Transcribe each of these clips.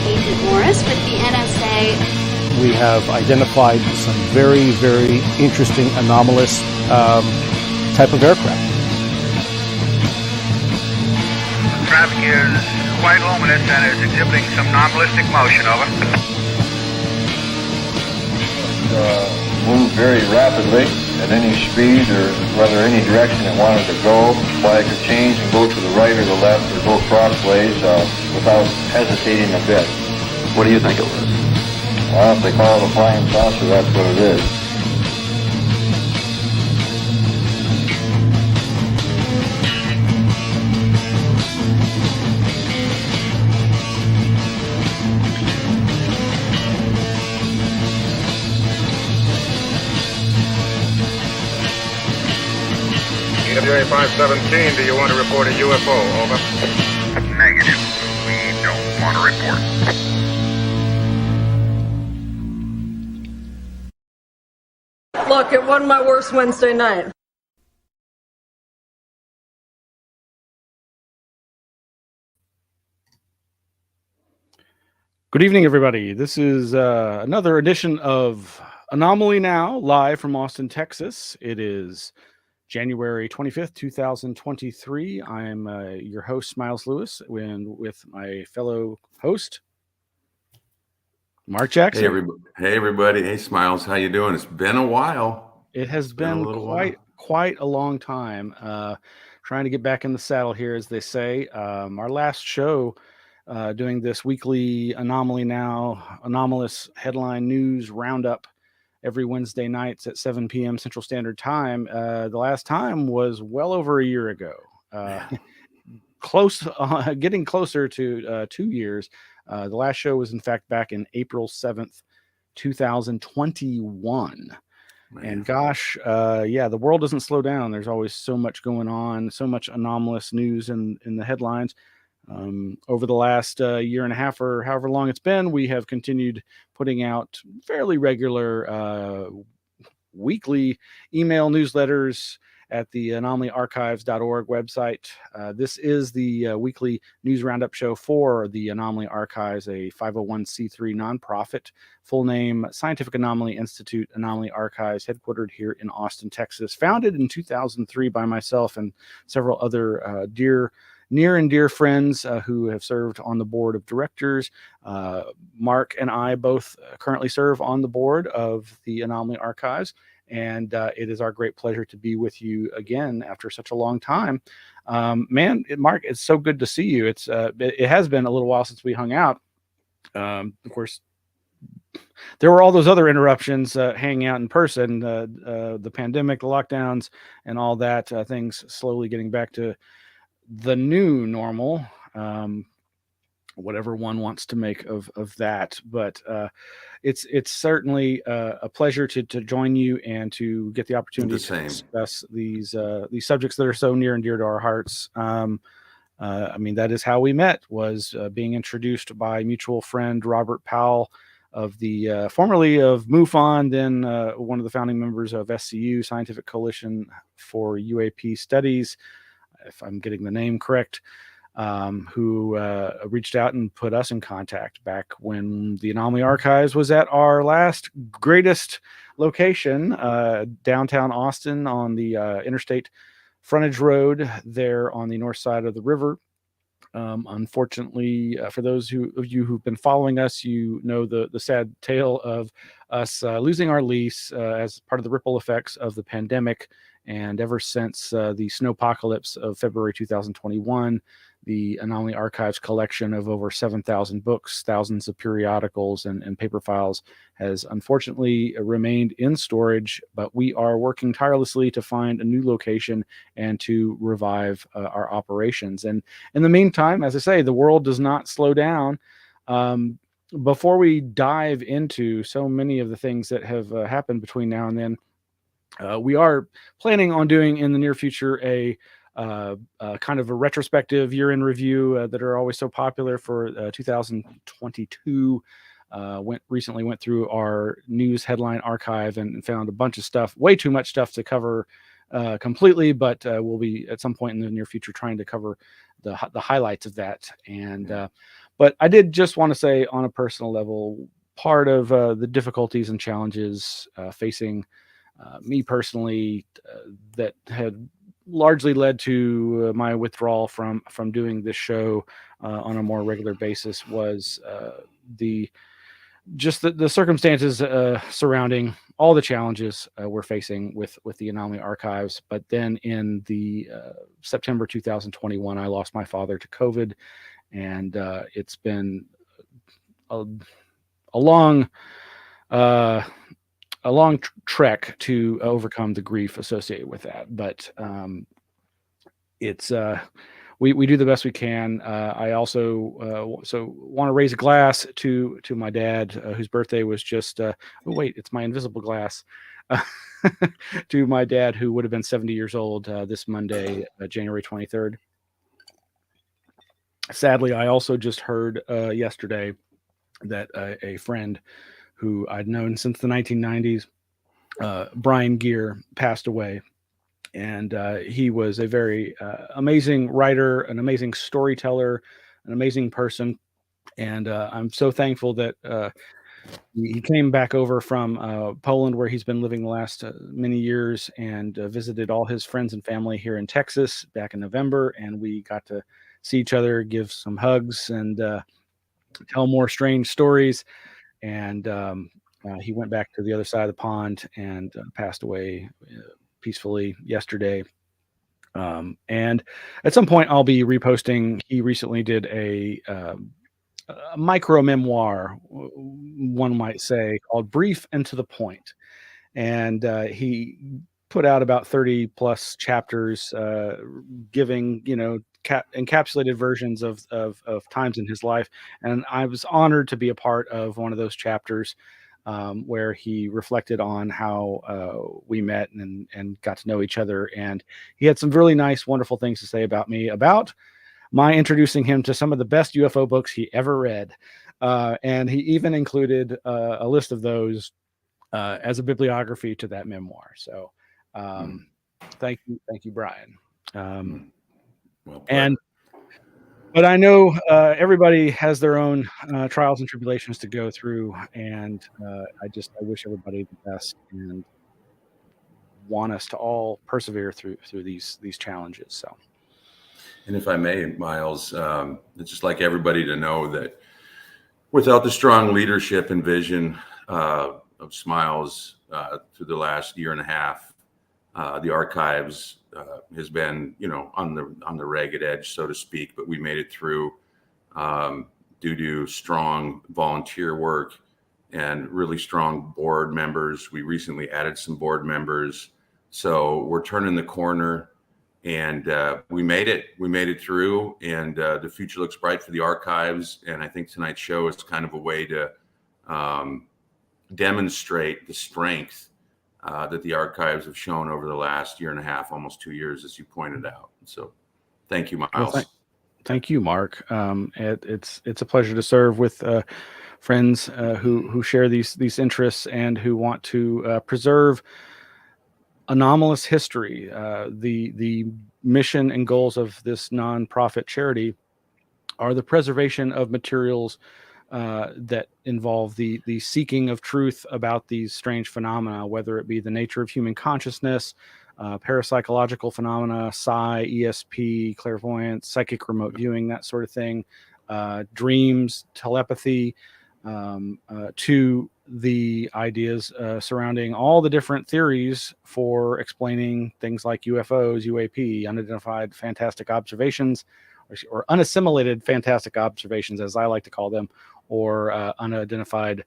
Agent Morris with the NSA. We have identified some very, very interesting anomalous type of aircraft. Traffic is quite luminous and is exhibiting some non-ballistic motion. Over. Move very rapidly at any speed or whether any direction it wanted to go. Fly could change and go to the right or the left or go crossways without hesitating a bit. What do you think it was? Well, if they call it a flying saucer, that's what it is. EWA 517, do you want to report a UFO? Over. Negative. We don't want to report. Look, it wasn't my worst Wednesday night. Good evening, everybody. This is another edition of Anomaly-NOW, live from Austin, Texas. It is January 25th, 2023. I'm your host, Smiles Lewis, and with my fellow host, Mark Jackson. Hey, everybody. Hey, Smiles. How you doing? It's been a while. It has been quite a long time. Trying to get back in the saddle here, as they say. Our last show, doing this weekly Anomaly-NOW, Anomalous Headline News Roundup every Wednesday nights at 7 p.m. Central Standard Time. The last time was well over a year ago. Getting closer to 2 years. The last show was, in fact, back in April 7th, 2021. Man. And gosh, the world doesn't slow down. There's always so much going on, so much anomalous news in the headlines. Over the last year and a half or however long it's been, we have continued putting out fairly regular weekly email newsletters at the anomalyarchives.org website. This is the weekly news roundup show for the Anomaly Archives, a 501c3 nonprofit. Full name, Scientific Anomaly Institute, Anomaly Archives, headquartered here in Austin, Texas. Founded in 2003 by myself and several other near and dear friends who have served on the board of directors. Mark and I both currently serve on the board of the Anomaly Archives, and it is our great pleasure to be with you again after such a long time. Mark, it's so good to see you. It has been a little while since we hung out. Of course, there were all those other interruptions, hanging out in person, the pandemic, the lockdowns, and all that, things slowly getting back to the new normal, whatever one wants to make of that. But it's certainly a pleasure to join you and to get the opportunity to discuss these subjects that are so near and dear to our hearts. That is how we met, was being introduced by mutual friend Robert Powell of the formerly of MUFON, then one of the founding members of SCU, Scientific Coalition for UAP Studies, if I'm getting the name correct, who reached out and put us in contact back when the Anomaly Archives was at our last greatest location, downtown Austin on the interstate frontage road there on the north side of the river. Unfortunately, for those of you who've been following us, you know the sad tale of us losing our lease as part of the ripple effects of the pandemic. And ever since the snowpocalypse of February 2021, the Anomaly Archives collection of over 7,000 books, thousands of periodicals and paper files has unfortunately remained in storage, but we are working tirelessly to find a new location and to revive our operations. And in the meantime, as I say, the world does not slow down. Before we dive into so many of the things that have happened between now and then, we are planning on doing in the near future a kind of a retrospective year-end review that are always so popular for 2022. Recently went through our news headline archive and found a bunch of stuff, way too much stuff to cover completely, but we'll be at some point in the near future trying to cover the highlights of that. And But I did just want to say, on a personal level, part of the difficulties and challenges facing me personally that had largely led to my withdrawal from doing this show on a more regular basis was the circumstances surrounding all the challenges we're facing with the Anomaly Archives. But then in the September 2021, I lost my father to COVID, and it's been a long trek to overcome the grief associated with that. But it's we do the best we can. I also so want to raise a glass to my dad, whose birthday was just oh wait, it's my invisible glass. To my dad, who would have been 70 years old this Monday, January 23rd. Sadly, I also just heard yesterday that a friend who I'd known since the 1990s, Brian Gear, passed away. And he was a very amazing writer, an amazing storyteller, an amazing person. And I'm so thankful that he came back over from Poland, where he's been living the last many years, and visited all his friends and family here in Texas back in November. And we got to see each other, give some hugs, and tell more strange stories. And he went back to the other side of the pond and passed away peacefully yesterday. And at some point I'll be reposting. He recently did a micro memoir, one might say, called Brief and to the Point. And he put out about 30 plus chapters, giving, encapsulated versions of times in his life. And I was honored to be a part of one of those chapters, where he reflected on how we met and got to know each other. And he had some really nice, wonderful things to say about me, about my introducing him to some of the best UFO books he ever read. And he even included a list of those as a bibliography to that memoir. So thank you, Brian. But I know everybody has their own trials and tribulations to go through, and I wish everybody the best, and want us to all persevere through these challenges. So, and if I may, Miles, it's just like everybody to know that without the strong leadership and vision of Smiles through the last year and a half, the archives has been, on the ragged edge, so to speak, but we made it through due to strong volunteer work and really strong board members. We recently added some board members, so we're turning the corner, and we made it through, and the future looks bright for the archives. And I think tonight's show is kind of a way to demonstrate the strength that the archives have shown over the last year and a half, almost 2 years, as you pointed out. So thank you, Miles. Well, thank you, Mark. It's a pleasure to serve with friends who share these interests and who want to preserve anomalous history. The mission and goals of this nonprofit charity are the preservation of materials that involve the seeking of truth about these strange phenomena, whether it be the nature of human consciousness, parapsychological phenomena, psi, ESP, clairvoyance, psychic remote viewing, that sort of thing, dreams, telepathy, to the ideas surrounding all the different theories for explaining things like UFOs, UAP, unidentified fantastic observations, or unassimilated fantastic observations, as I like to call them, or unidentified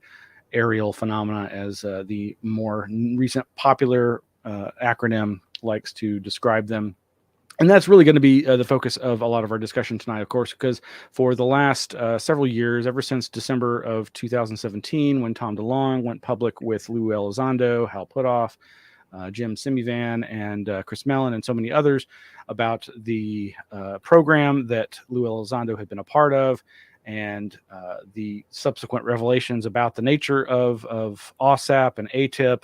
aerial phenomena, as the more recent popular acronym likes to describe them. And that's really going to be the focus of a lot of our discussion tonight, of course, because for the last several years, ever since December of 2017, when Tom DeLonge went public with Lou Elizondo, Hal Puthoff, Jim Simivan, and Chris Mellon, and so many others, about the program that Lou Elizondo had been a part of, and the subsequent revelations about the nature of OSAP and ATIP,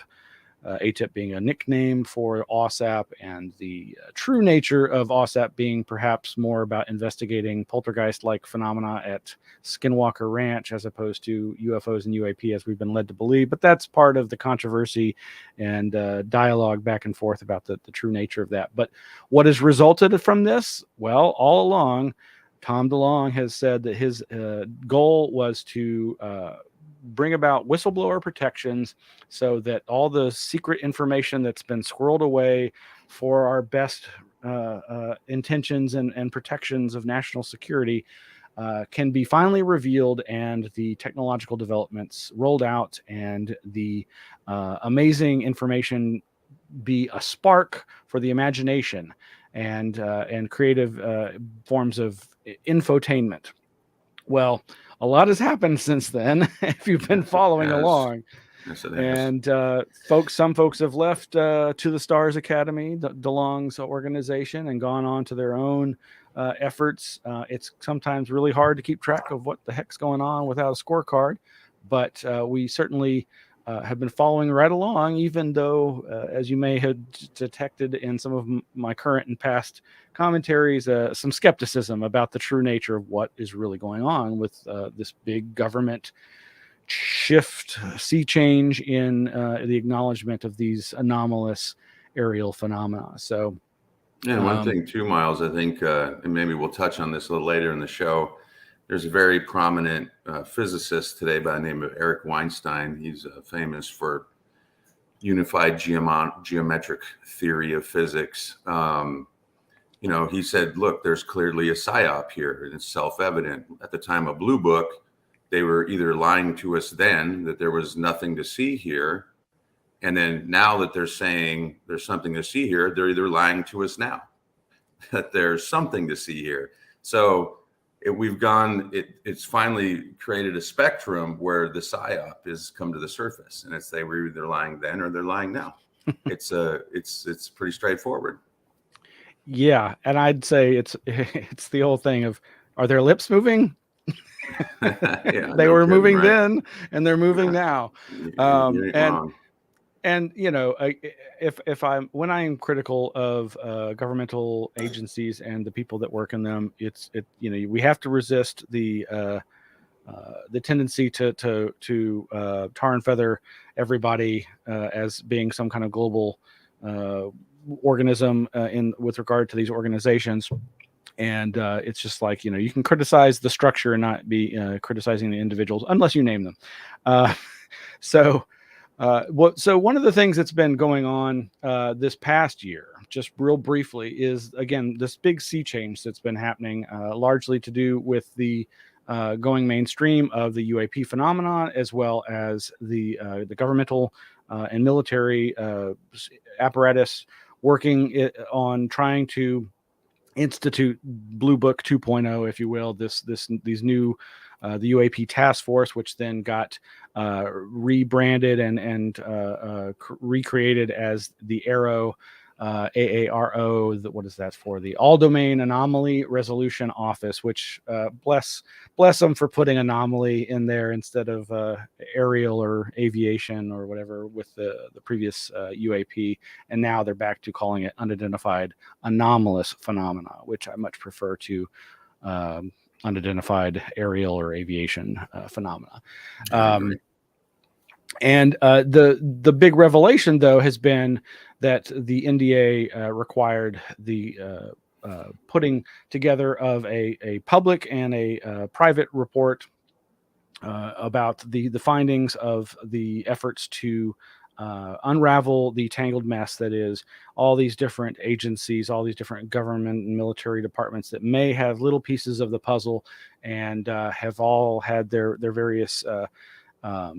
ATIP being a nickname for OSAP, and the true nature of OSAP being perhaps more about investigating poltergeist-like phenomena at Skinwalker Ranch as opposed to UFOs and UAP, as we've been led to believe. But that's part of the controversy and dialogue back and forth about the true nature of that. But what has resulted from this? Well, all along, Tom DeLonge has said that his goal was to bring about whistleblower protections so that all the secret information that's been squirreled away for our best intentions and protections of national security can be finally revealed, and the technological developments rolled out, and the amazing information be a spark for the imagination and creative forms of infotainment. Well, a lot has happened since then, if you've been following along. Yes, it has. And some folks have left To the Stars Academy, DeLonge's organization, and gone on to their own efforts. It's sometimes really hard to keep track of what the heck's going on without a scorecard, but we certainly have been following right along, even though, as you may have detected in some of my current and past commentaries, some skepticism about the true nature of what is really going on with this big government sea change in the acknowledgement of these anomalous aerial phenomena. So, and one thing too, Miles, I think, and maybe we'll touch on this a little later in the show, there's a very prominent physicist today by the name of Eric Weinstein. He's famous for unified geometric theory of physics. He said, look, there's clearly a psyop here, and it's self-evident. At the time of Blue Book, they were either lying to us then that there was nothing to see here, and then now that they're saying there's something to see here, they're either lying to us now that there's something to see here. So it's finally created a spectrum where the psyop has come to the surface, and they were either lying then or they're lying now. It's pretty straightforward. Yeah, and I'd say it's the whole thing of, are their lips moving? Yeah, they were moving right? Then, and they're moving now. And when I'm critical of governmental agencies and the people that work in them, we have to resist the tendency to tar and feather everybody as being some kind of global organism with regard to these organizations. And it's just like, you can criticize the structure and not be criticizing the individuals unless you name them. So one of the things that's been going on this past year, just real briefly, is, again, this big sea change that's been happening, largely to do with the going mainstream of the UAP phenomenon, as well as the governmental and military apparatus working on trying to institute Blue Book 2.0, if you will, these new the UAP task force, which then got rebranded and recreated as the AARO, AARO. What is that for? The All Domain Anomaly Resolution Office, which bless them for putting anomaly in there instead of aerial or aviation or whatever with the previous UAP. And now they're back to calling it unidentified anomalous phenomena, which I much prefer to unidentified aerial or aviation phenomena. And the big revelation, though, has been that the NDA required the putting together of a public and a private report about the findings of the efforts to unravel the tangled mess that is all these different agencies, all these different government and military departments that may have little pieces of the puzzle and have all had their various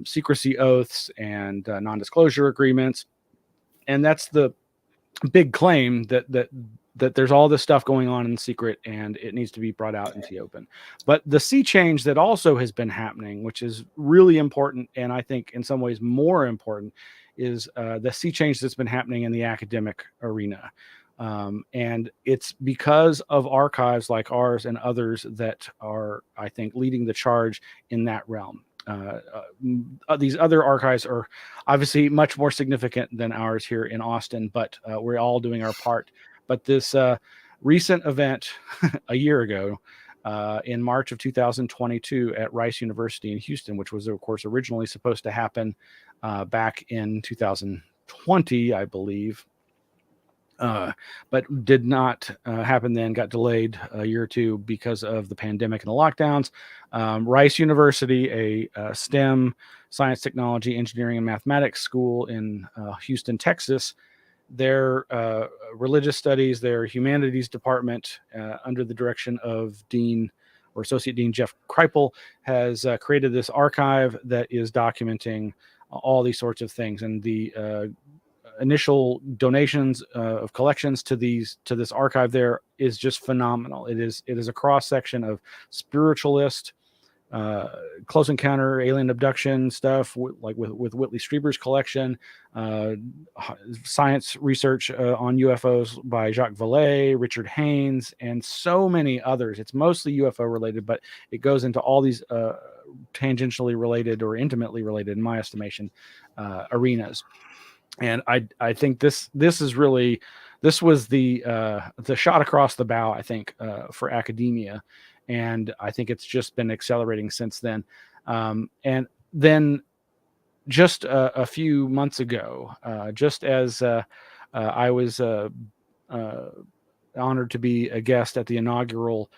secrecy oaths and non-disclosure agreements. And that's the big claim, that there's all this stuff going on in secret and it needs to be brought out into the open. But the sea change that also has been happening, which is really important, and I think in some ways more important, is the sea change that's been happening in the academic arena. And it's because of archives like ours and others that are, I think, leading the charge in that realm. these other archives are obviously much more significant than ours here in Austin, but we're all doing our part. But this recent event a year ago, in March of 2022 at Rice University in Houston, which was, of course, originally supposed to happen back in 2020, I believe, but did not happen then, got delayed a year or two because of the pandemic and the lockdowns. Rice University, a STEM, science, technology, engineering, and mathematics school in Houston, Texas, their religious studies, their humanities department, under the direction of Dean or Associate Dean Jeff Kripal, has created this archive that is documenting all these sorts of things. And the initial donations of collections to this archive there is just phenomenal. It is a cross section of spiritualist, close encounter, alien abduction stuff, like with Whitley Strieber's collection, science research on UFOs by Jacques Vallee, Richard Haynes, and so many others. It's mostly UFO related, but it goes into all these tangentially related or intimately related, in my estimation, arenas. And I think this was the shot across the bow, I think, for academia. And I think it's just been accelerating since then. And then just a few months ago, just as I was honored to be a guest at the inaugural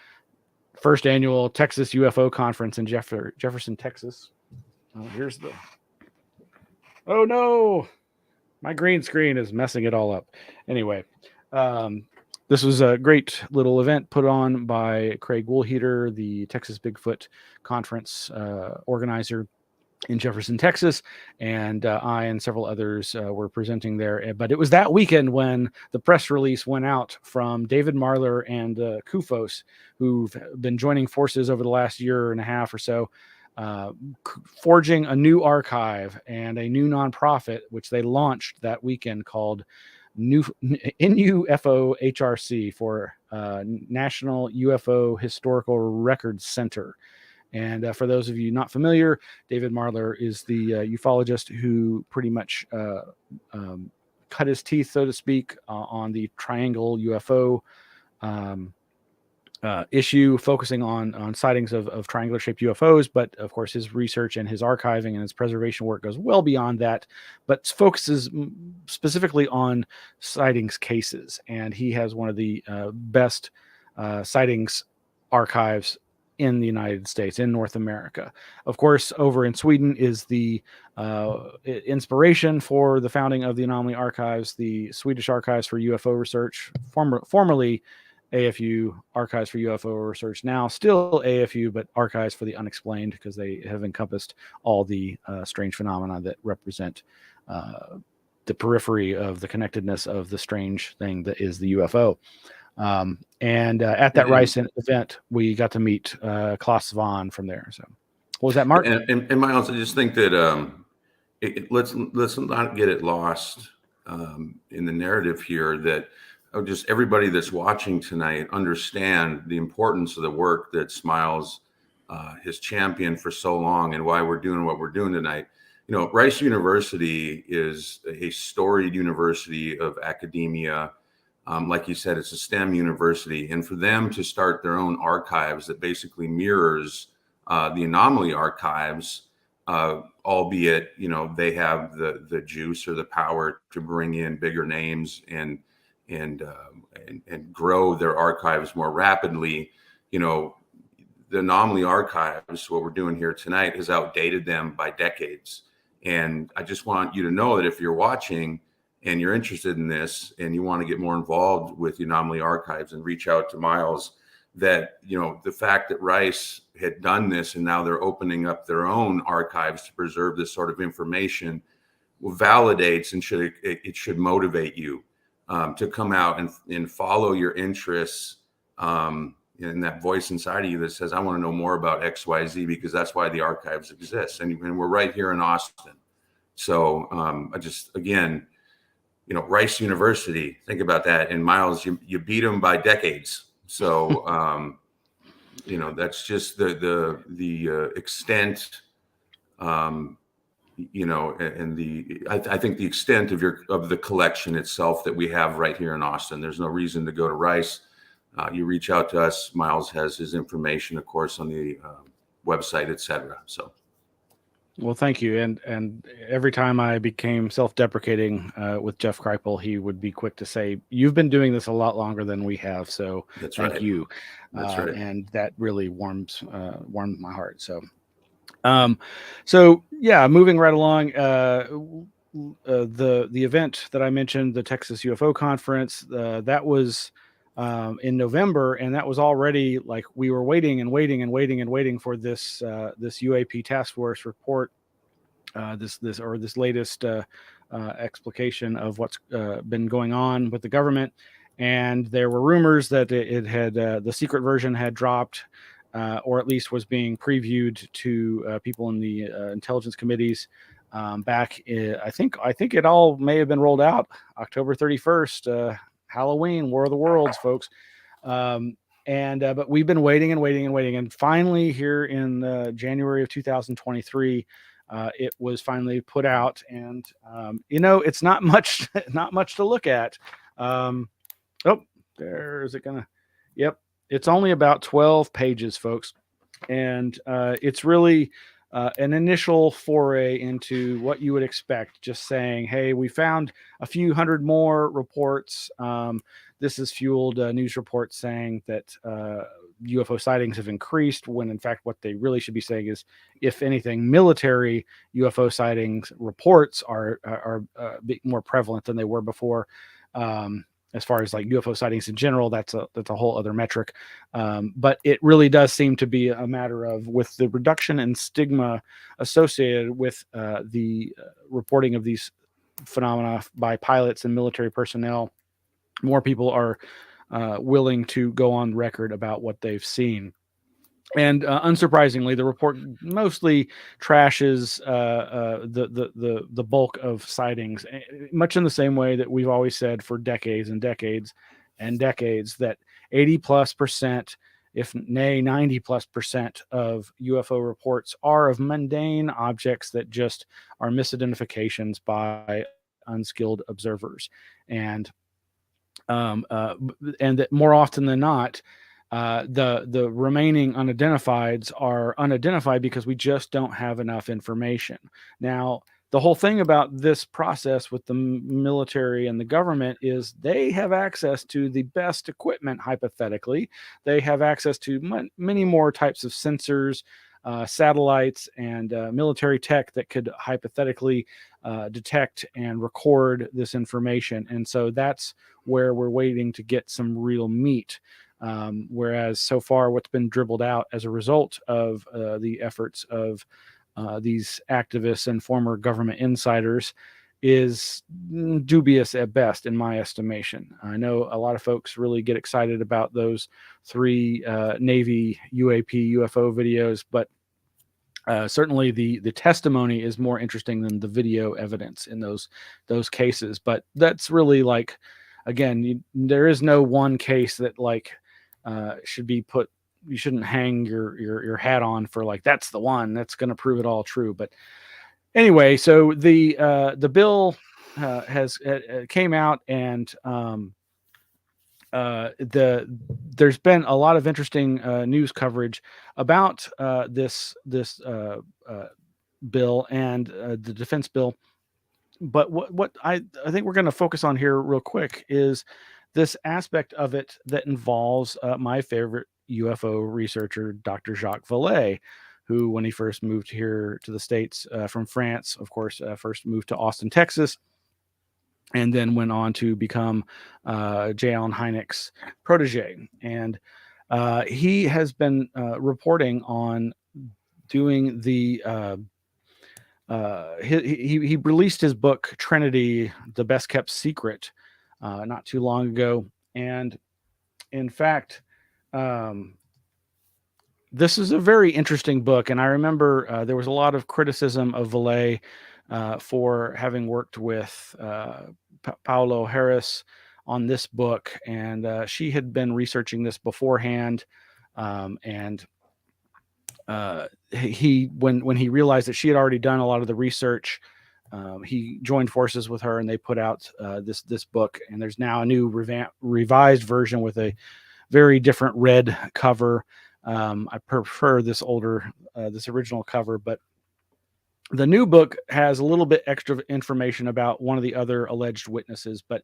first annual Texas UFO conference in Jefferson, Texas. Oh no, my green screen is messing it all up. Anyway, this was a great little event put on by Craig Woolheater, the Texas Bigfoot Conference organizer in Jefferson, Texas, and I and several others were presenting there. But it was that weekend when the press release went out from David Marler and Kufos, who've been joining forces over the last year and a half or so, forging a new archive and a new nonprofit, which they launched that weekend, called NUFO HRC, for National UFO Historical Records Center. And for those of you not familiar, David Marler is the ufologist who pretty much cut his teeth, so to speak, on the triangle UFO issue, focusing on sightings of triangular shaped UFOs. But of course, his research and his archiving and his preservation work goes well beyond that, but focuses specifically on sightings cases. And he has one of the best sightings archives in the United States, in North America. Of course, over in Sweden is the inspiration for the founding of the Anomaly Archives, the Swedish Archives for UFO Research, formerly AFU, Archives for UFO Research, now still AFU, but Archives for the Unexplained, because they have encompassed all the strange phenomena that represent the periphery of the connectedness of the strange thing that is the UFO. And at that Rice event, we got to meet Klaus Vaughn from there. So, what was that, Mark? And Miles, I just think that let's not get it lost in the narrative here that just everybody that's watching tonight understand the importance of the work that Smiles has championed for so long, and why we're doing what we're doing tonight. You know, Rice University is a storied university of academia. Like you said, it's a STEM university, and for them to start their own archives that basically mirrors the Anomaly Archives, albeit, you know, they have the juice or the power to bring in bigger names and grow their archives more rapidly. You know, the Anomaly Archives, what we're doing here tonight, has outdated them by decades. And I just want you to know that if you're watching and you're interested in this and you want to get more involved with the Anomaly Archives and reach out to Miles, that, you know, the fact that Rice had done this and now they're opening up their own archives to preserve this sort of information validates and should motivate you to come out and follow your interests, and that voice inside of you that says, I want to know more about XYZ, because that's why the archives exist. And we're right here in Austin. So I just, again, you know, Rice University, think about that. And Miles, you beat them by decades. So, you know, that's just the extent You know, and I think the extent of the collection itself that we have right here in Austin, there's no reason to go to Rice. You reach out to us. Miles has his information, of course, on the website, etc. So. Well, thank you. And every time I became self-deprecating with Jeff Kripal, he would be quick to say, "You've been doing this a lot longer than we have, so thank you." That's right. And that really warmed my heart. So yeah, moving right along. The event that I mentioned, the Texas UFO conference, that was in November, and that was already like we were waiting for this this UAP task force report, this latest explication of what's been going on with the government. And there were rumors that it had the secret version had dropped, or at least was being previewed to people in the intelligence committees. Back, I think it all may have been rolled out October 31st, Halloween, War of the Worlds, folks. But we've been waiting, and finally here in January of 2023, it was finally put out, and it's not much to look at. There's it gonna. Yep, it's only about 12 pages, folks, and it's really an initial foray into what you would expect, just saying, hey, we found a few hundred more reports. This has fueled news reports saying that UFO sightings have increased, when in fact what they really should be saying is, if anything, military UFO sightings reports are more prevalent than they were before. As far as like UFO sightings in general, that's a whole other metric. But it really does seem to be a matter of, with the reduction in stigma associated with the reporting of these phenomena by pilots and military personnel, more people are willing to go on record about what they've seen. And unsurprisingly, the report mostly trashes the bulk of sightings, much in the same way that we've always said for decades and decades and decades, that 80+%, if nay 90+% of UFO reports are of mundane objects that just are misidentifications by unskilled observers. And that more often than not, the remaining unidentifieds are unidentified because we just don't have enough information. Now, the whole thing about this process with the military and the government is they have access to the best equipment, hypothetically. They have access to many more types of sensors, satellites, and military tech that could hypothetically detect and record this information. And so that's where we're waiting to get some real meat. Whereas so far what's been dribbled out as a result of the efforts of these activists and former government insiders is dubious at best, in my estimation. I know a lot of folks really get excited about those 3 Navy UAP UFO videos, but certainly the testimony is more interesting than the video evidence in those cases. But that's really like, again, there is no one case that like should be put. You shouldn't hang your hat on for like, that's the one that's going to prove it all true. But anyway, so the bill has came out, and there's been a lot of interesting news coverage about this bill and the defense bill. But what I think we're going to focus on here real quick is this aspect of it that involves my favorite UFO researcher, Dr. Jacques Vallee, who, when he first moved here to the States from France, of course, first moved to Austin, Texas, and then went on to become J. Allen Hynek's protege. And he has been reporting on doing the he released his book Trinity, the Best Kept Secret, not too long ago. And in fact, this is a very interesting book. And I remember there was a lot of criticism of Vallee for having worked with Paulo Harris on this book. And she had been researching this beforehand. And when he realized that she had already done a lot of the research, he joined forces with her, and they put out this book. And there's now a new revised version with a very different red cover. I prefer this original cover, but the new book has a little bit extra information about one of the other alleged witnesses. But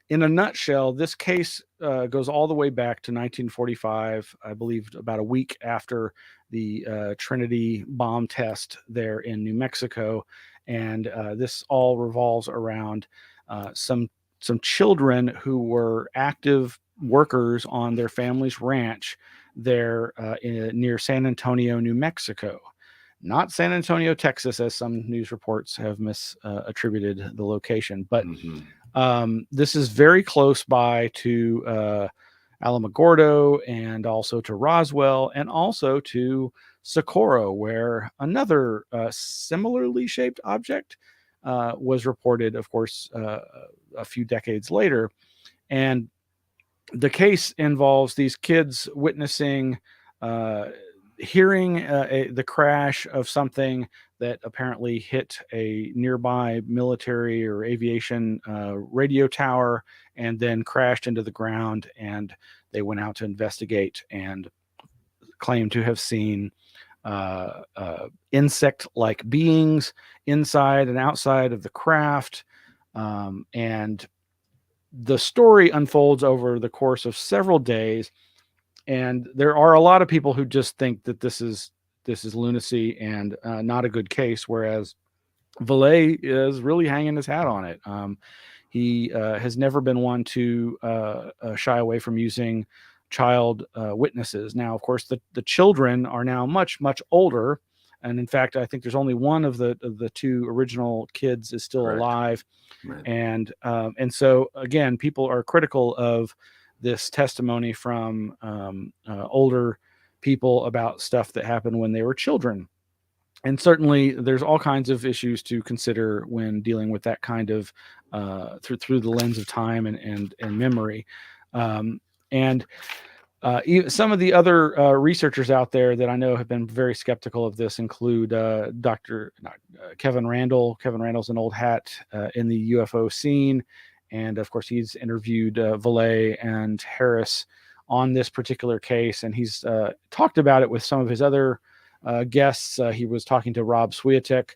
in a nutshell, this case goes all the way back to 1945, I believe, about a week after the Trinity bomb test there in New Mexico. And this all revolves around some children who were active workers on their family's ranch there near San Antonio, New Mexico. Not San Antonio, Texas, as some news reports have attributed the location. But this is very close by to Alamogordo, and also to Roswell, and also to Socorro, where another similarly shaped object was reported, of course, a few decades later. And the case involves these kids witnessing, hearing the crash of something that apparently hit a nearby military or aviation radio tower, and then crashed into the ground. And they went out to investigate and claimed to have seen insect-like beings inside and outside of the craft. And the story unfolds over the course of several days. And there are a lot of people who just think that this is lunacy and not a good case, whereas Vallee is really hanging his hat on it. He has never been one to shy away from using child witnesses. Now, of course, the children are now much, much older. And in fact, I think there's only one of the two original kids is still alive. Right. And so, again, people are critical of this testimony from older people about stuff that happened when they were children. And certainly there's all kinds of issues to consider when dealing with that kind of through the lens of time and memory. Some of the other researchers out there that I know have been very skeptical of this include Kevin Randall. Kevin Randall's an old hat in the UFO scene. And of course, he's interviewed Vallee and Harris on this particular case. And he's talked about it with some of his other guests. He was talking to Rob Swiatek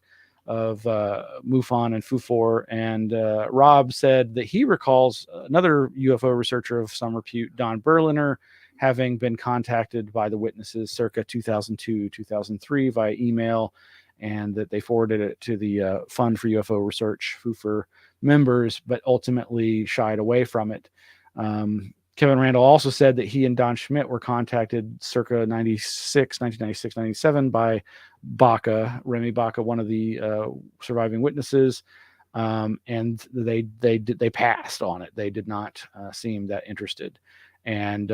of MUFON and FUFOR. And Rob said that he recalls another UFO researcher of some repute, Don Berliner, having been contacted by the witnesses circa 2002, 2003 via email, and that they forwarded it to the Fund for UFO Research, FUFOR members, but ultimately shied away from it. Kevin Randall also said that he and Don Schmidt were contacted circa 1996, 97 by Remy Baca, one of the surviving witnesses. And they passed on it. They did not seem that interested. And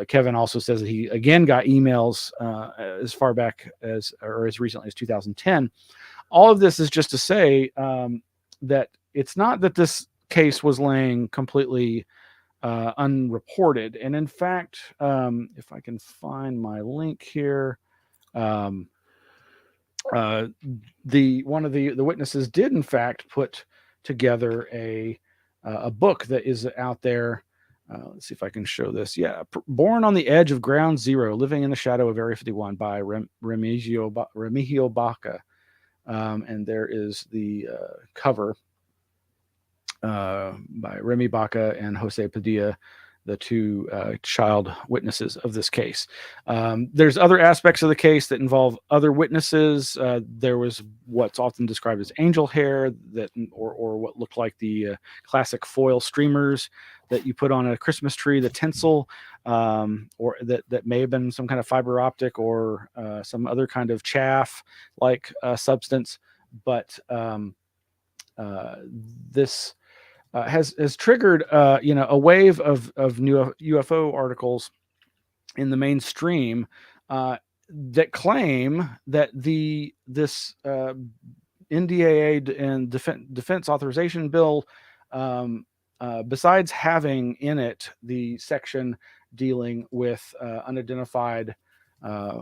Kevin also says that he again got emails as far back as recently as 2010. All of this is just to say that it's not that this case was laying completely unreported. And in fact, if I can find my link here, one of the witnesses did in fact put together a book that is out there. Let's see if I can show this. Yeah. Born on the Edge of Ground Zero, Living in the Shadow of Area 51 by Remigio Baca. And there is the cover by Remy Baca and Jose Padilla, the two child witnesses of this case. There's other aspects of the case that involve other witnesses. There was what's often described as angel hair, or what looked like the classic foil streamers that you put on a Christmas tree, the tinsel, or that may have been some kind of fiber optic or some other kind of chaff like substance. But this has triggered a wave of new UFO articles in the mainstream that claim that this NDAA and Defense Authorization Bill, besides having in it the section dealing with unidentified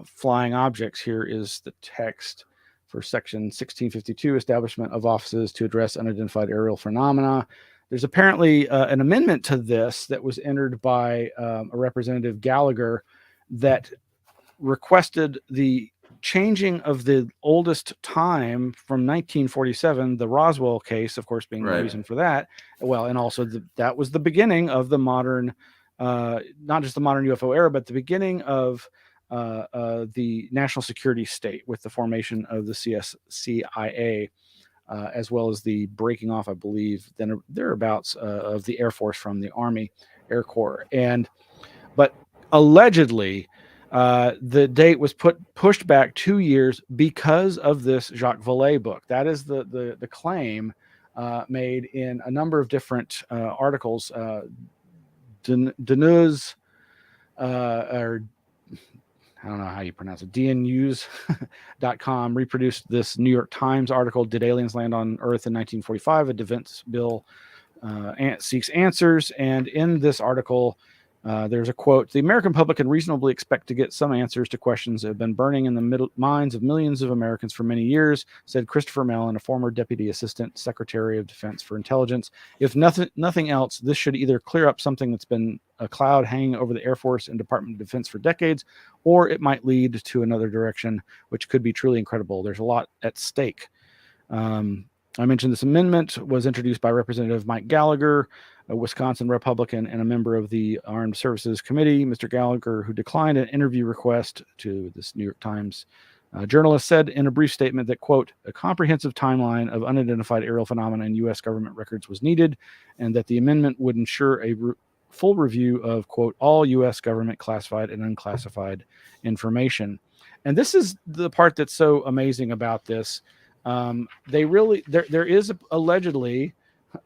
flying objects. Here is the text for Section 1652, Establishment of Offices to Address Unidentified Aerial Phenomena. There's apparently an amendment to this that was entered by a Representative Gallagher that requested the changing of the oldest time from 1947, the Roswell case, of course, being the reason for that. Well, and also that was the beginning of the modern, not just the modern UFO era, but the beginning of the national security state with the formation of the CIA, as well as the breaking off, I believe, then thereabouts of the Air Force from the Army Air Corps. But allegedly, the date was pushed back 2 years because of this Jacques Vallee book. That is the claim made in a number of different articles. Deneuze, or I don't know how you pronounce it, dnews.com reproduced this New York Times article, Did Aliens Land on Earth in 1945? A defense bill seeks answers. And in this article, there's a quote: "The American public can reasonably expect to get some answers to questions that have been burning in the minds of millions of Americans for many years," said Christopher Mellon, a former Deputy Assistant Secretary of Defense for Intelligence. "If nothing else, this should either clear up something that's been a cloud hanging over the Air Force and Department of Defense for decades, or it might lead to another direction, which could be truly incredible. There's a lot at stake." I mentioned this amendment was introduced by Representative Mike Gallagher, a Wisconsin Republican and a member of the Armed Services Committee. Mr. Gallagher, who declined an interview request to this New York Times journalist, said in a brief statement that, quote, "A comprehensive timeline of unidentified aerial phenomena in U.S. government records was needed, and that the amendment would ensure a full review of, quote, all U.S. government classified and unclassified information." And this is the part that's so amazing about this. There is allegedly,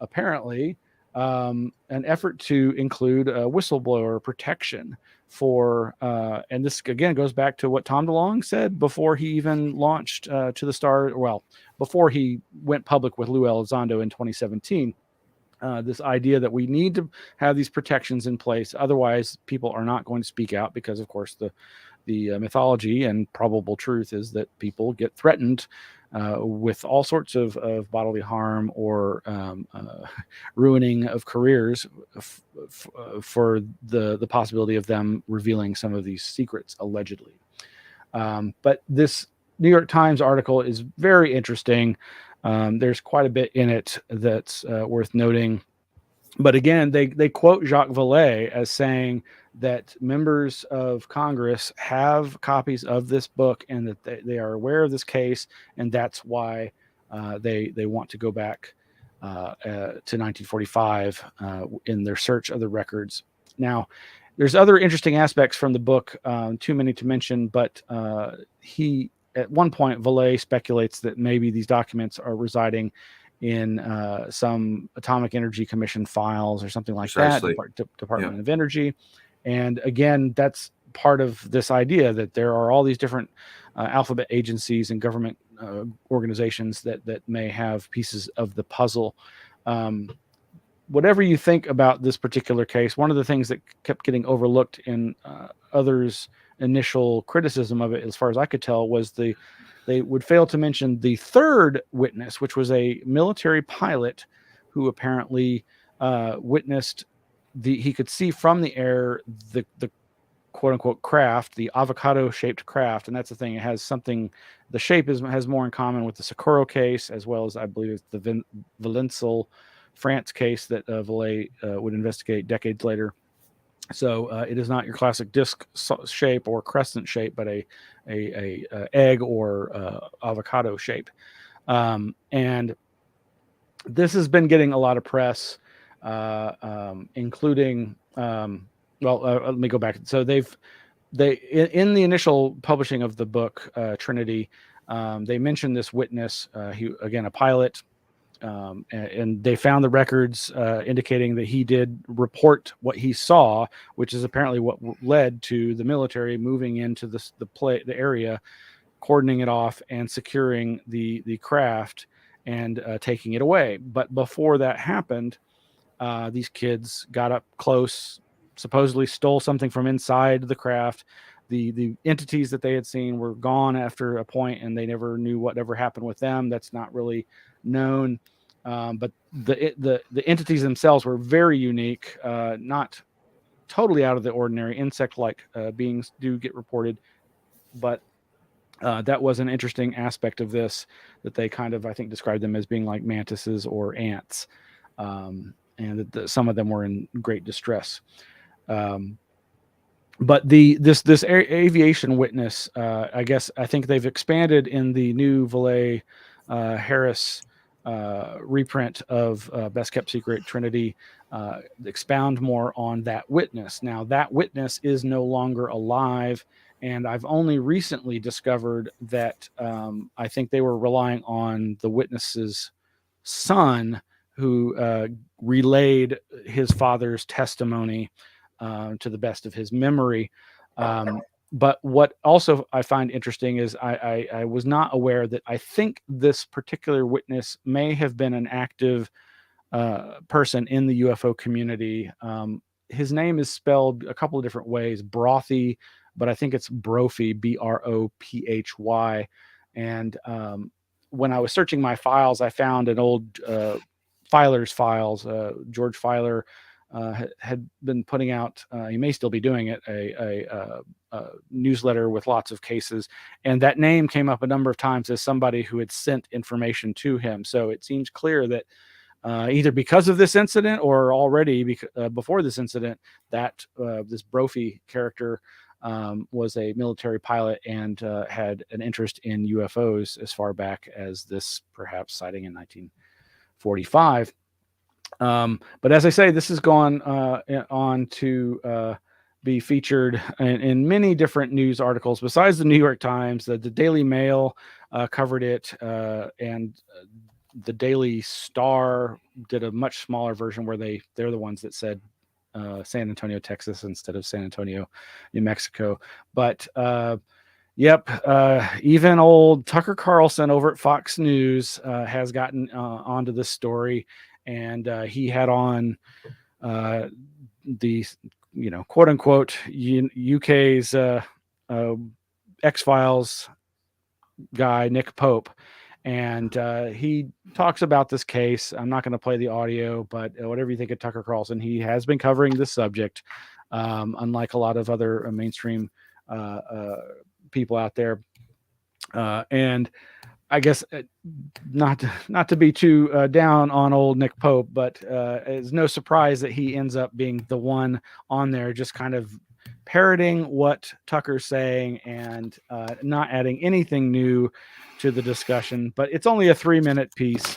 apparently, an effort to include whistleblower protection for, and this again goes back to what Tom DeLonge said before he even launched to the star. Well, before he went public with Lou Elizondo in 2017. This idea that we need to have these protections in place, otherwise people are not going to speak out, because of course the mythology and probable truth is that people get threatened with all sorts of bodily harm or ruining of careers for the possibility of them revealing some of these secrets, allegedly. But this New York Times article is very interesting. There's quite a bit in it that's worth noting. But again, they quote Jacques Vallee as saying that members of Congress have copies of this book and that they are aware of this case, and that's why they want to go back to 1945 in their search of the records. Now, there's other interesting aspects from the book, too many to mention, but at one point, Vallee speculates that maybe these documents are residing in some Atomic Energy Commission files or something like that, Department of Energy. And again, that's part of this idea that there are all these different alphabet agencies and government organizations that may have pieces of the puzzle. Whatever you think about this particular case, one of the things that kept getting overlooked in others' initial criticism of it, as far as I could tell, was they would fail to mention the third witness, which was a military pilot who apparently witnessed he could see from the air the quote unquote craft, the avocado shaped craft. And that's the thing. It has something, the shape has more in common with the Socorro case, as well as I believe it's the Valenciennes, France case that Vallee would investigate decades later. So it is not your classic disc shape or crescent shape, but a egg or avocado shape. And this has been getting a lot of press, including, let me go back. So they in the initial publishing of the book, Trinity, they mentioned this witness, he, again, a pilot, and they found the records indicating that he did report what he saw, which is apparently what led to the military moving into the area, cordoning it off and securing the craft and taking it away. But before that happened, these kids got up close, supposedly stole something from inside the craft. The entities that they had seen were gone after a point, and they never knew whatever happened with them. That's not really known. But the entities themselves were very unique, not totally out of the ordinary. Insect-like beings do get reported, but that was an interesting aspect of this, that they kind of, I think, described them as being like mantises or ants, and that some of them were in great distress. But this aviation witness, I think they've expanded in the new Vallee Harris reprint of Best Kept Secret Trinity, expound more on that witness. Now, that witness is no longer alive, and I've only recently discovered that I think they were relying on the witness's son, who relayed his father's testimony to the best of his memory. But what also I find interesting is I was not aware that I think this particular witness may have been an active person in the UFO community. His name is spelled a couple of different ways, Brothy, but I think it's Brophy, Brophy. And when I was searching my files, I found an old Filer's files. George Filer had been putting out, he may still be doing it, a newsletter with lots of cases, and that name came up a number of times as somebody who had sent information to him. So it seems clear that either because of this incident or already before this incident, that this Brophy character was a military pilot and had an interest in UFOs as far back as this perhaps sighting in 1945. But as I say, this has gone on to be featured in many different news articles besides the New York Times. The Daily Mail covered it, and the Daily Star did a much smaller version where they're the ones that said San Antonio, Texas instead of San Antonio, New Mexico. But even old Tucker Carlson over at Fox News has gotten onto this story. And he had on the, quote unquote, UK's X-Files guy, Nick Pope. And he talks about this case. I'm not going to play the audio, but whatever you think of Tucker Carlson, he has been covering this subject, unlike a lot of other mainstream people out there. And I guess not to be too down on old Nick Pope, but it's no surprise that he ends up being the one on there just kind of parroting what Tucker's saying and not adding anything new to the discussion. But it's only a 3-minute piece,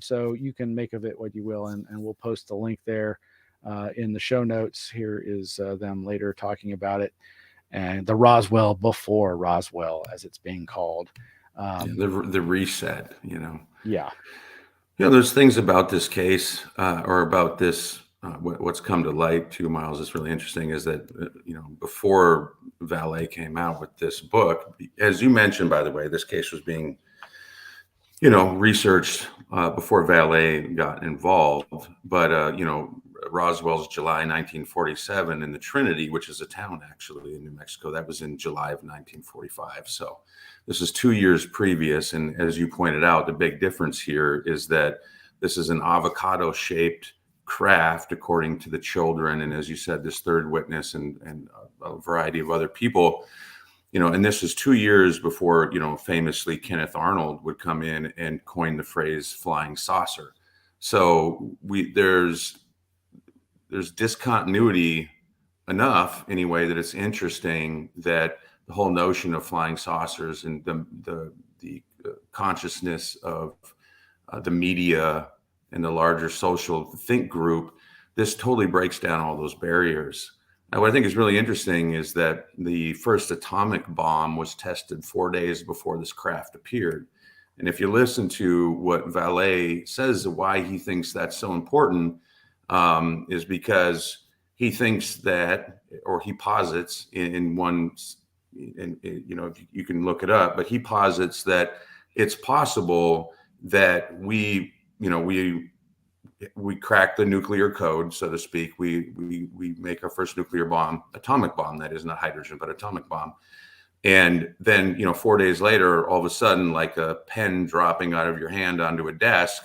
so you can make of it what you will, and we'll post the link there in the show notes. Here is them later talking about it, and the Roswell before Roswell, as it's being called. The reset, Yeah. There's things about this case or about this, what's come to light too, Miles, is really interesting is that, before Vallee came out with this book, as you mentioned, by the way, this case was being, researched before Vallee got involved. But, Roswell's July 1947 in the Trinity, which is a town actually in New Mexico, that was in July of 1945. So this is 2 years previous. And as you pointed out, the big difference here is that this is an avocado-shaped craft, according to the children. And as you said, this third witness and a variety of other people, and this is 2 years before, famously Kenneth Arnold would come in and coin the phrase flying saucer. So there's discontinuity enough anyway that it's interesting that the whole notion of flying saucers and the consciousness of the media and the larger social think group, this totally breaks down all those barriers. Now, what I think is really interesting is that the first atomic bomb was tested 4 days before this craft appeared. And if you listen to what Vallee says, why he thinks that's so important, is because he thinks that, or he posits in one, you can look it up, but he posits that it's possible that we we cracked the nuclear code, so to speak. We make our first nuclear bomb, atomic bomb, that is, not hydrogen, but atomic bomb. And then, 4 days later, all of a sudden, like a pen dropping out of your hand onto a desk,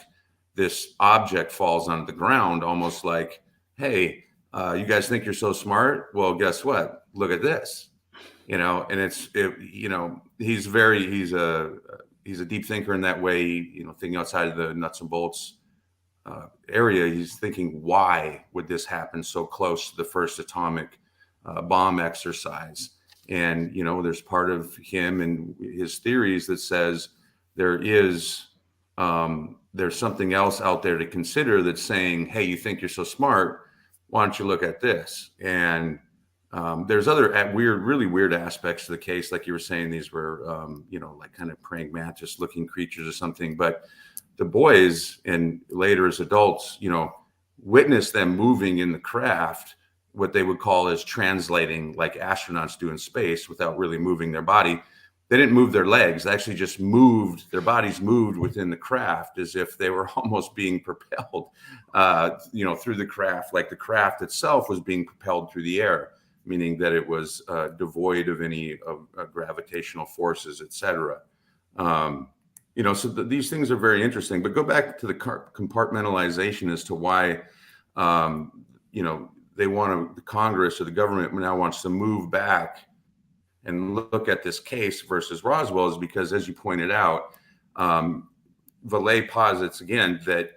this object falls onto the ground, almost like, hey, you guys think you're so smart? Well, guess what? Look at this, and he's a deep thinker in that way, thinking outside of the nuts and bolts area. He's thinking, why would this happen so close to the first atomic bomb exercise? And, there's part of him and his theories that says there's something else out there to consider that's saying, hey, you think you're so smart? Why don't you look at this? And there's other really weird aspects to the case. Like you were saying, these were, like kind of praying mantis looking creatures or something. But the boys, and later as adults, witnessed them moving in the craft, what they would call as translating, like astronauts do in space, without really moving their body. They didn't move their legs. They actually just moved. Their bodies moved within the craft as if they were almost being propelled, through the craft, like the craft itself was being propelled through the air, meaning that it was devoid of any gravitational forces, etc. So these things are very interesting. But go back to the compartmentalization as to why, the Congress or the government now wants to move back and look at this case versus Roswell, is because, as you pointed out, Vallee posits again that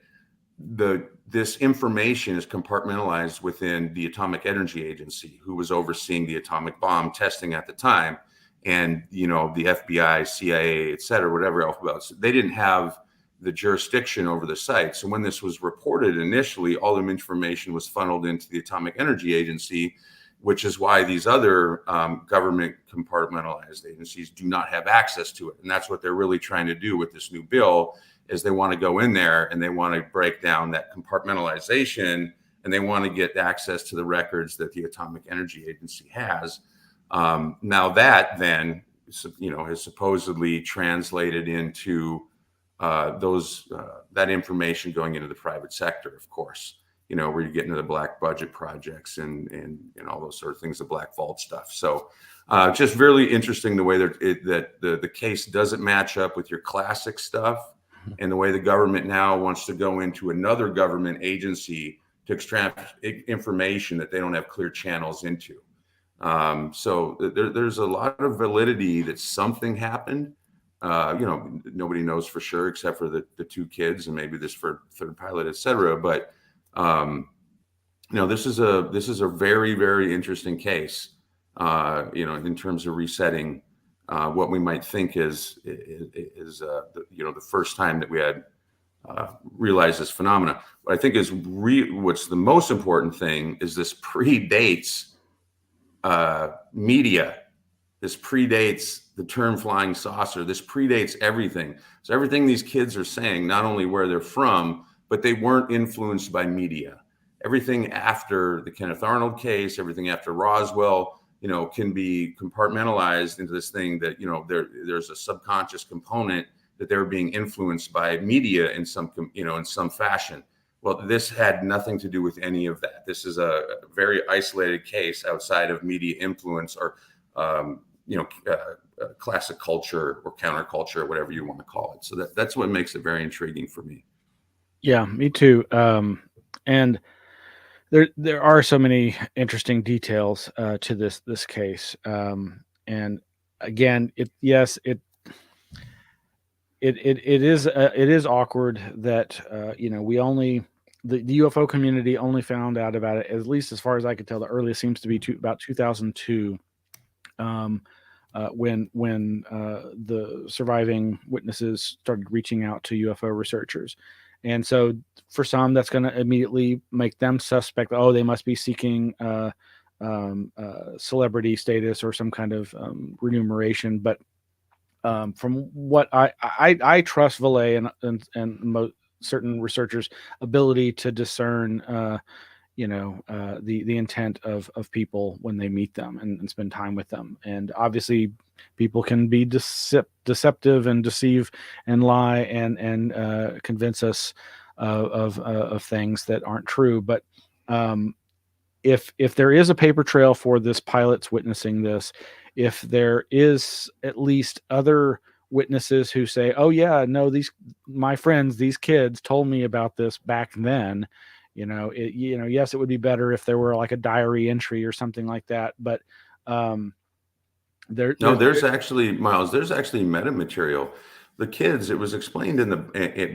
this information is compartmentalized within the Atomic Energy Agency, who was overseeing the atomic bomb testing at the time, and the FBI, CIA, et cetera, whatever else. They didn't have the jurisdiction over the site. So when this was reported initially, all the information was funneled into the Atomic Energy Agency, which is why these other government compartmentalized agencies do not have access to it. And that's what they're really trying to do with this new bill, is they want to go in there and they want to break down that compartmentalization, and they want to get access to the records that the Atomic Energy Agency has. Now that then, has supposedly translated into that information going into the private sector, of course, where you get into the black budget projects and all those sort of things, the black vault stuff. So just really interesting the way that the case doesn't match up with your classic stuff, and the way the government now wants to go into another government agency to extract information that they don't have clear channels into. So there's a lot of validity that something happened. Nobody knows for sure except for the two kids and maybe this third pilot, et cetera. But this is a very, very interesting case. In terms of resetting what we might think is the first time that we had realized this phenomena. What I think is what's the most important thing is this predates media. This predates the term flying saucer. This predates everything. So everything these kids are saying, not only where they're from, but they weren't influenced by media. Everything after the Kenneth Arnold case, everything after Roswell, can be compartmentalized into this thing that, there's a subconscious component that they're being influenced by media in some fashion. Well, this had nothing to do with any of that. This is a very isolated case outside of media influence or, classic culture or counterculture, or whatever you want to call it. So that's what makes it very intriguing for me. Yeah, me too. And there are so many interesting details to this case. And again, it is awkward that we only the UFO community only found out about it, at least as far as I could tell. The earliest seems to be about 2002. When the surviving witnesses started reaching out to UFO researchers. And so for some, that's going to immediately make them suspect, they must be seeking celebrity status or some kind of remuneration. But from what I trust Vallee and certain researchers' ability to discern the intent of people when they meet them and spend time with them. And obviously people can be deceptive and deceive and lie and convince us of things that aren't true. But if there is a paper trail for this pilot's witnessing this, if there is at least other witnesses who say, oh yeah, no, my friends, these kids told me about this back then, yes, it would be better if there were like a diary entry or something like that. But there's actually, Miles, there's actually metamaterial. The kids, it was explained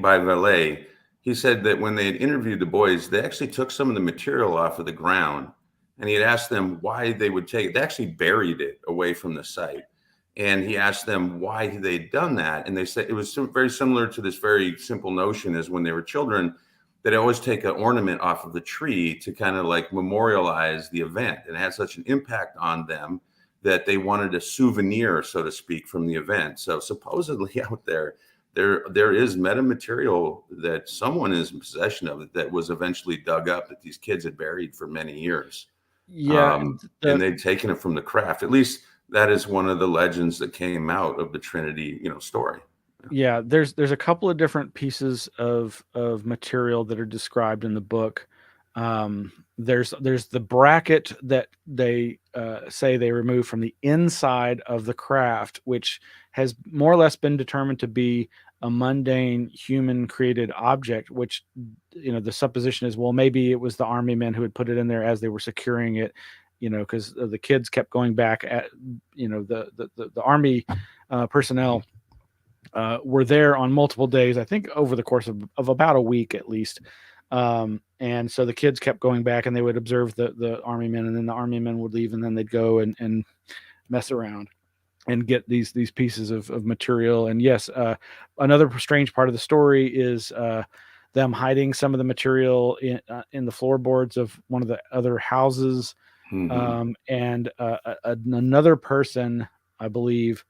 by Vallee. He said that when they had interviewed the boys, they actually took some of the material off of the ground, and he had asked them why they would take it. They actually buried it away from the site. And he asked them why they'd done that. And they said it was very similar to this very simple notion as when they were children, that always take an ornament off of the tree to kind of like memorialize the event. And it had such an impact on them that they wanted a souvenir, so to speak, from the event. So supposedly out there is metamaterial that someone is in possession of that was eventually dug up that these kids had buried for many years. Yeah. And they'd taken it from the craft. At least that is one of the legends that came out of the Trinity, story. Yeah, there's a couple of different pieces of material that are described in the book. There's the bracket that they say they removed from the inside of the craft, which has more or less been determined to be a mundane human created object, which, the supposition is, well, maybe it was the army men who had put it in there as they were securing it, because the kids kept going back at, the army personnel were there on multiple days, I think over the course of about a week at least. And so the kids kept going back and they would observe the army men, and then the army men would leave, and then they'd go and mess around and get these pieces of material. And yes, another strange part of the story is them hiding some of the material in the floorboards of one of the other houses. Mm-hmm. And another person, I believe,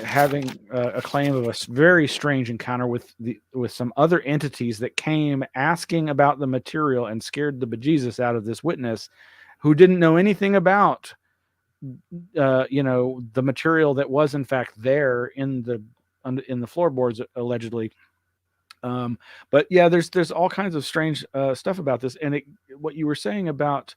having a claim of a very strange encounter with some other entities that came asking about the material and scared the bejesus out of this witness, who didn't know anything about the material that was in fact there in the floorboards allegedly. But yeah, there's all kinds of strange stuff about this, and what you were saying about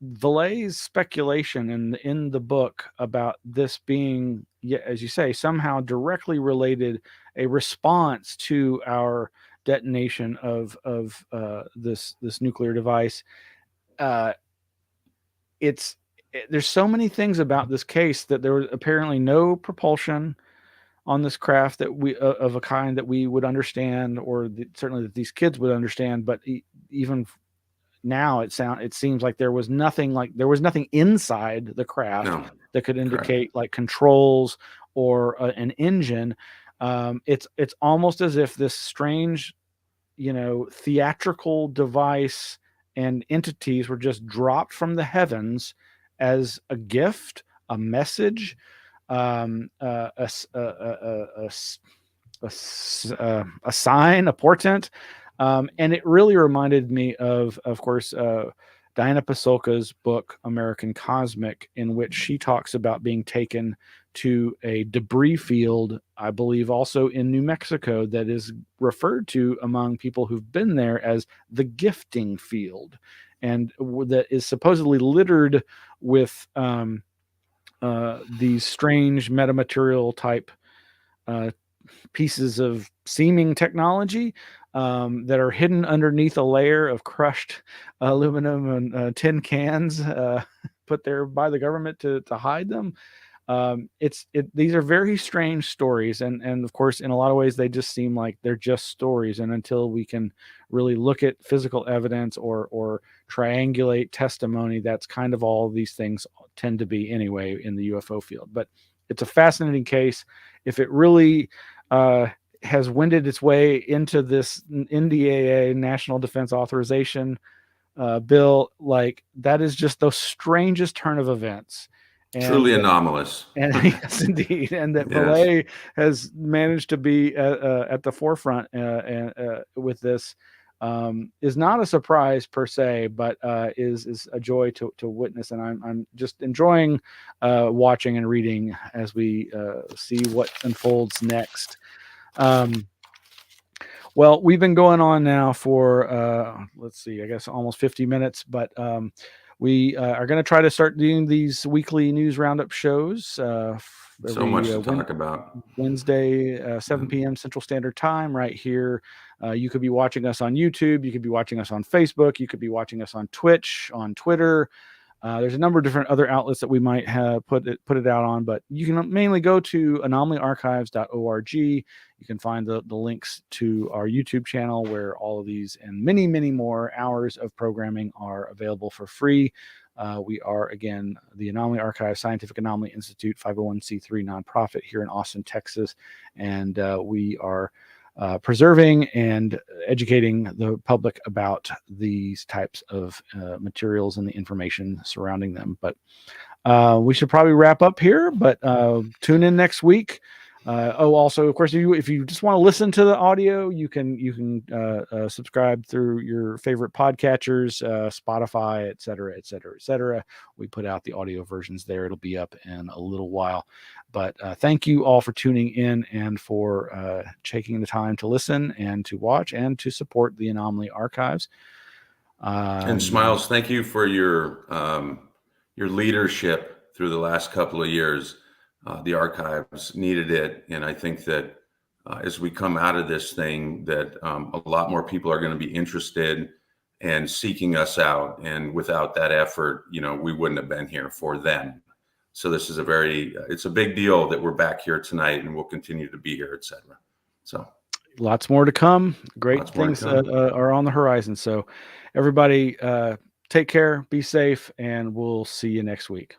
Vallee's speculation in the book about this being, as you say, somehow directly related, a response to our detonation of this nuclear device. There's so many things about this case that there was apparently no propulsion on this craft that we of a kind that we would understand, or certainly that these kids would understand. But even now it seems like there was nothing inside the craft that could indicate like controls or an engine. It's almost as if this strange, theatrical device and entities were just dropped from the heavens as a gift, a message, a sign, a portent. And it really reminded me of course, Diana Pasulka's book, American Cosmic, in which she talks about being taken to a debris field, I believe also in New Mexico, that is referred to among people who've been there as the gifting field, and that is supposedly littered with these strange metamaterial type pieces of seeming technology that are hidden underneath a layer of crushed aluminum and tin cans put there by the government to hide them. These are very strange stories, and of course, in a lot of ways, they just seem like they're just stories. And until we can really look at physical evidence or triangulate testimony, that's kind of all these things tend to be anyway in the UFO field. But it's a fascinating case. If it really has wended its way into this NDAA, National Defense Authorization bill, like that is just the strangest turn of events. And, truly anomalous. And yes, indeed. And that Vallee has managed to be at the forefront with this is not a surprise per se, but is a joy to witness. And I'm just enjoying watching and reading as we see what unfolds next. Well, we've been going on now for, let's see, I guess almost 50 minutes, but we are going to try to start doing these weekly news roundup shows. So Every, much to talk about. Wednesday, 7 p.m. Central Standard Time, right here. You could be watching us on YouTube. You could be watching us on Facebook. You could be watching us on Twitch, on Twitter. There's a number of different other outlets that we might have put it out on, but you can mainly go to anomalyarchives.org. You can find the links to our YouTube channel where all of these and many, many more hours of programming are available for free. We are, again, the Anomaly Archives Scientific Anomaly Institute, 501c3 nonprofit here in Austin, Texas, and we are preserving and educating the public about these types of materials and the information surrounding them. But we should probably wrap up here, but tune in next week. Also, of course, if you just want to listen to the audio, you can subscribe through your favorite podcatchers, Spotify, et cetera, et cetera, et cetera. We put out the audio versions there. It'll be up in a little while. But thank you all for tuning in and for taking the time to listen and to watch and to support the Anomaly Archives. And Smiles, thank you for your leadership through the last couple of years. The archives needed it, and I think that as we come out of this thing, that a lot more people are going to be interested and seeking us out. And without that effort, we wouldn't have been here for them. So this is it's a big deal that we're back here tonight, and we'll continue to be here, et cetera. So lots more to come. Great things are on the horizon. So everybody, take care, be safe, and we'll see you next week.